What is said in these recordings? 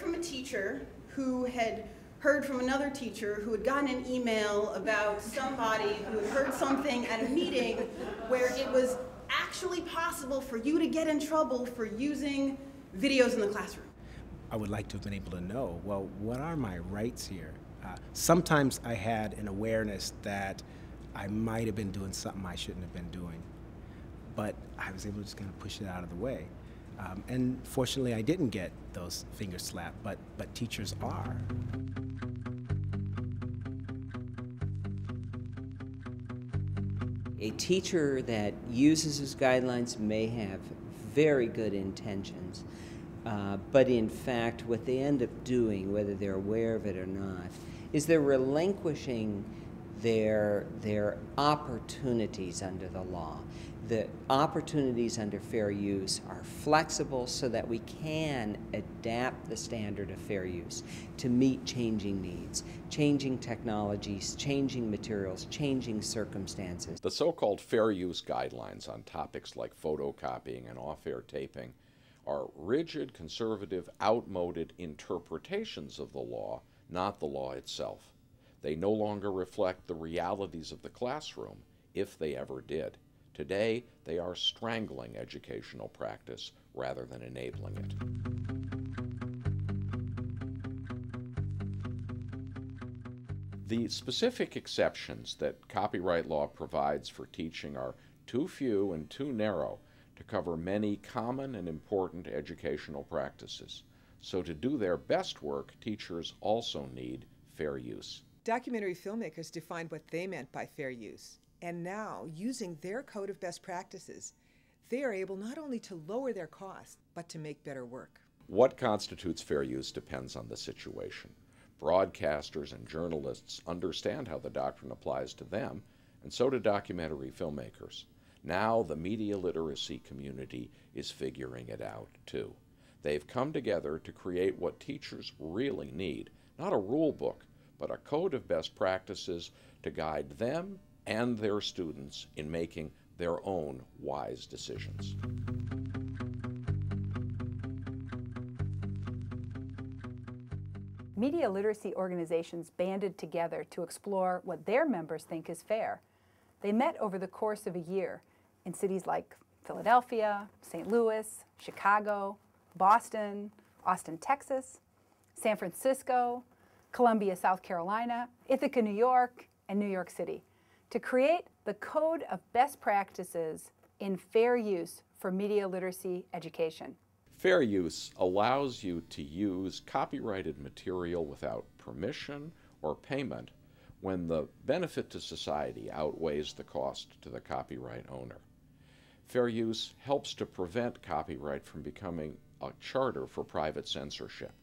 from a teacher who had heard from another teacher who had gotten an email about somebody who had heard something at a meeting where it was actually possible for you to get in trouble for using videos in the classroom. I would like to have been able to know, well, what are my rights here? Sometimes I had an awareness that I might have been doing something I shouldn't have been doing, but I was able to just kind of push it out of the way. And fortunately, I didn't get those fingers slapped, but teachers are. A teacher that uses his guidelines may have very good intentions, but in fact what they end up doing, whether they're aware of it or not, is they're relinquishing their opportunities under the law. The opportunities under fair use are flexible so that we can adapt the standard of fair use to meet changing needs, changing technologies, changing materials, changing circumstances. The so-called fair use guidelines on topics like photocopying and off-air taping are rigid, conservative, outmoded interpretations of the law, not the law itself. They no longer reflect the realities of the classroom, if they ever did. Today, they are strangling educational practice rather than enabling it. The specific exceptions that copyright law provides for teaching are too few and too narrow to cover many common and important educational practices. So to do their best work, teachers also need fair use. Documentary filmmakers defined what they meant by fair use. And now, using their code of best practices, they are able not only to lower their costs, but to make better work. What constitutes fair use depends on the situation. Broadcasters and journalists understand how the doctrine applies to them, and so do documentary filmmakers. Now the media literacy community is figuring it out, too. They've come together to create what teachers really need, not a rule book, but a code of best practices to guide them and their students in making their own wise decisions. Media literacy organizations banded together to explore what their members think is fair. They met over the course of a year in cities like Philadelphia, St. Louis, Chicago, Boston, Austin, Texas, San Francisco, Columbia, South Carolina, Ithaca, New York, and New York City, to create the Code of Best Practices in Fair Use for Media Literacy Education. Fair use allows you to use copyrighted material without permission or payment when the benefit to society outweighs the cost to the copyright owner. Fair use helps to prevent copyright from becoming a charter for private censorship.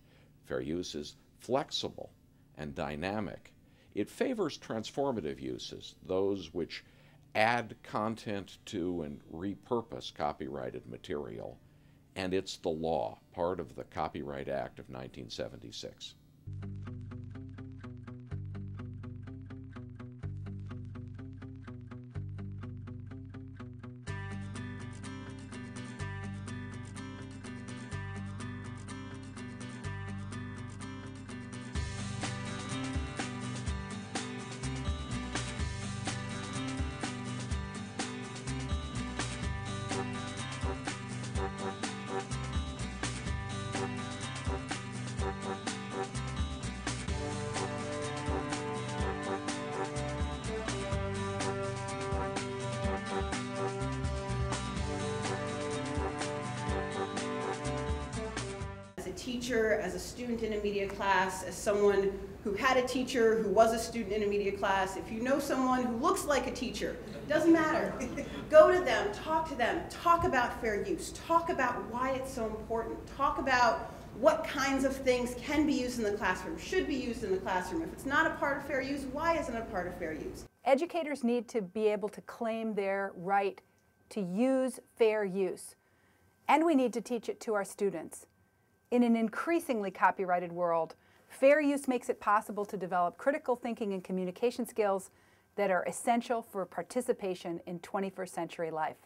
Fair use is flexible and dynamic. It favors transformative uses, those which add content to and repurpose copyrighted material, and it's the law, part of the Copyright Act of 1976. Teacher, as a student in a media class, as someone who had a teacher who was a student in a media class, if you know someone who looks like a teacher, doesn't matter, go to them, talk about fair use, talk about why it's so important, talk about what kinds of things can be used in the classroom, should be used in the classroom. If it's not a part of fair use, why isn't it a part of fair use? Educators need to be able to claim their right to use fair use, and we need to teach it to our students. In an increasingly copyrighted world, fair use makes it possible to develop critical thinking and communication skills that are essential for participation in 21st century life.